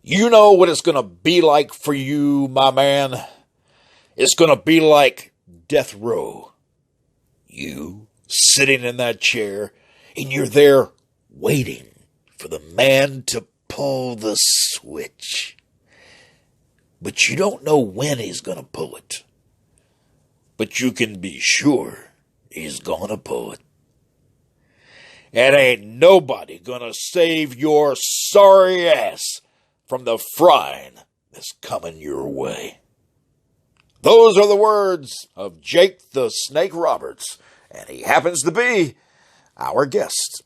You know what it's going to be like for you, my man? It's going to be like death row. You sitting in that chair, and you're there waiting for the man to pull the switch. But you don't know when he's going to pull it. But you can be sure he's going to pull it. And ain't nobody going to save your sorry ass from the frying that's coming your way. Those are the words of Jake the Snake Roberts, and he happens to be our guest.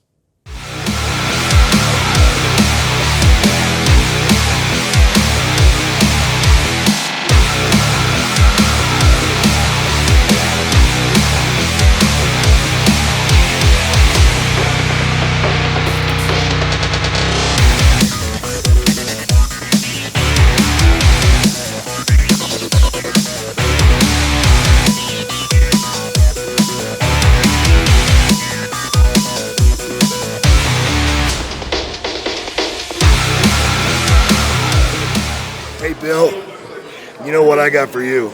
Hey, Bill, you know what I got for you?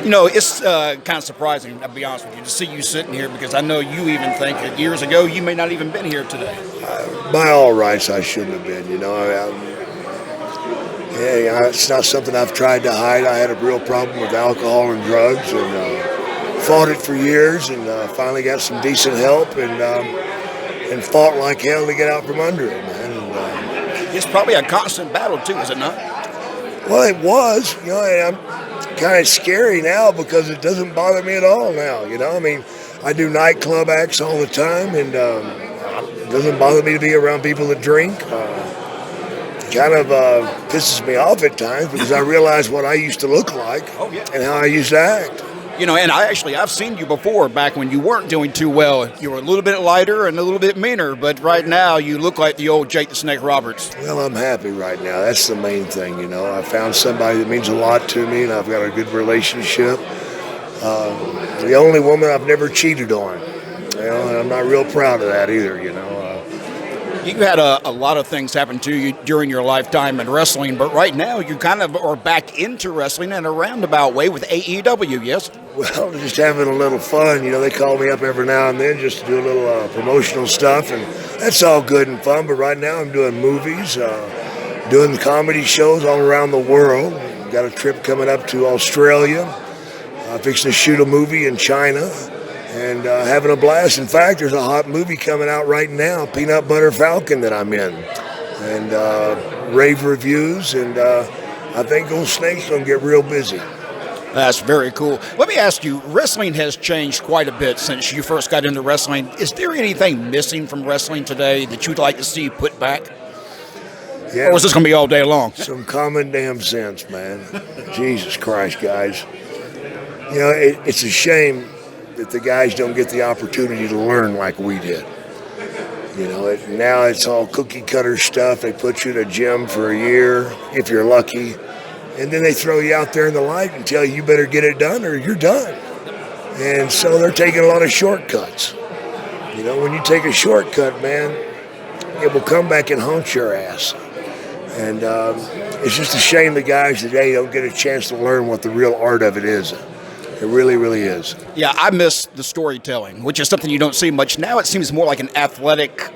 You know, it's kind of surprising, I'll be honest with you, to see you sitting here, because I know you even think that years ago you may not even been here today. By all rights, I shouldn't have been, you know. It's not something I've tried to hide. I had a real problem with alcohol and drugs, and fought it for years, and finally got some decent help, and fought like hell to get out from under it, man. It's probably a constant battle, too, is it not? Well, it was, you know, and I'm kind of scary now because it doesn't bother me at all now, you know. I mean, I do nightclub acts all the time, and it doesn't bother me to be around people that drink. Kind of pisses me off at times because I realize what I used to look like and how I used to act. You know, and I've seen you before back when you weren't doing too well. You were a little bit lighter and a little bit meaner, but right now you look like the old Jake the Snake Roberts. Well, I'm happy right now. That's the main thing, you know. I found somebody that means a lot to me, and I've got a good relationship. The only woman I've never cheated on, you know, and I'm not real proud of that either, you know. You had a lot of things happen to you during your lifetime in wrestling, but right now you kind of are back into wrestling in a roundabout way with AEW, yes? Well, just having a little fun. You know, they call me up every now and then just to do a little promotional stuff, and that's all good and fun. But right now I'm doing movies, doing comedy shows all around the world. Got a trip coming up to Australia, fixing to shoot a movie in China, and having a blast. In fact, there's a hot movie coming out right now, Peanut Butter Falcon, that I'm in, and rave reviews, and I think old Snake's going to get real busy. That's very cool. Let me ask you, wrestling has changed quite a bit since you first got into wrestling. Is there anything missing from wrestling today that you'd like to see put back? Yeah. Or is this going to be all day long? Some common damn sense, man. Jesus Christ, guys. You know, it's a shame that the guys don't get the opportunity to learn like we did. You know, now it's all cookie cutter stuff. They put you in a gym for a year, if you're lucky, and then they throw you out there in the light and tell you better get it done or you're done. And so they're taking a lot of shortcuts. You know, when you take a shortcut, man, it will come back and haunt your ass. And it's just a shame the guys today don't get a chance to learn what the real art of it is. It really, really is. Yeah, I miss the storytelling, which is something you don't see much now. It seems more like an athletic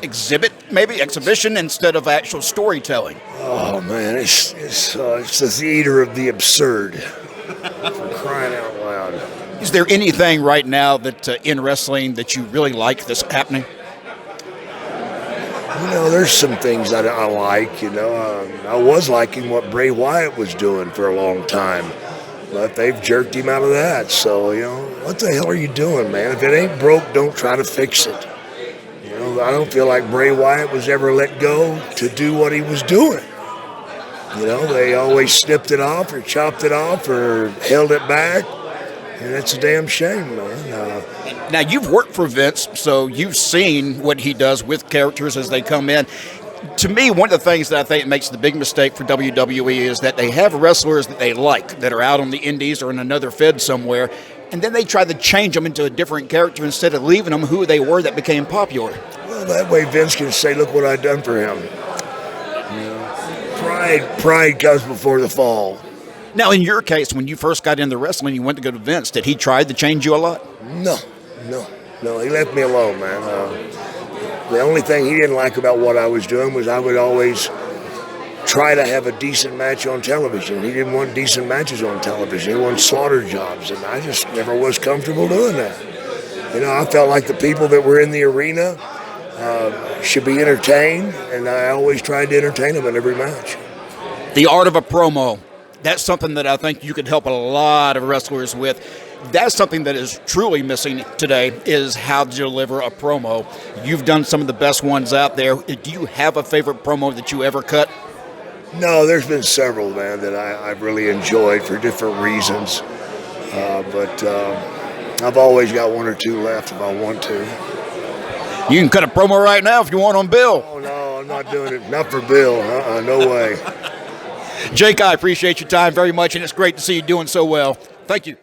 exhibition instead of actual storytelling. Oh man, it's the theater of the absurd. For crying out loud. Is there anything right now that in wrestling that you really like that's happening? You know, there's some things that I like. You know, I was liking what Bray Wyatt was doing for a long time, but they've jerked him out of that. So, you know, what the hell are you doing, man? If it ain't broke, don't try to fix it. You know, I don't feel like Bray Wyatt was ever let go to do what he was doing. You know, they always snipped it off or chopped it off or held it back, and it's a damn shame, man. Now, you've worked for Vince, so you've seen what he does with characters as they come in. To me, one of the things that I think makes the big mistake for WWE is that they have wrestlers that they like that are out on the indies or in another fed somewhere, and then they try to change them into a different character instead of leaving them who they were that became popular. Well, that way Vince can say, look what I've done for him. You know? Pride comes before the fall. Now, in your case, when you first got into wrestling, you went to go to Vince. Did he try to change you a lot? No. He left me alone, man. The only thing he didn't like about what I was doing was I would always try to have a decent match on television. He didn't want decent matches on television. He wanted slaughter jobs, and I just never was comfortable doing that. You know, I felt like the people that were in the arena should be entertained, and I always tried to entertain them in every match. The art of a promo. That's something that I think you could help a lot of wrestlers with. That's something that is truly missing today, is how to deliver a promo. You've done some of the best ones out there. Do you have a favorite promo that you ever cut? No, there's been several, man, that I've really enjoyed for different reasons. But I've always got one or two left if I want to. You can cut a promo right now if you want on Bill. Oh, no, I'm not doing it. Not for Bill. No way. Jake, I appreciate your time very much, and it's great to see you doing so well. Thank you.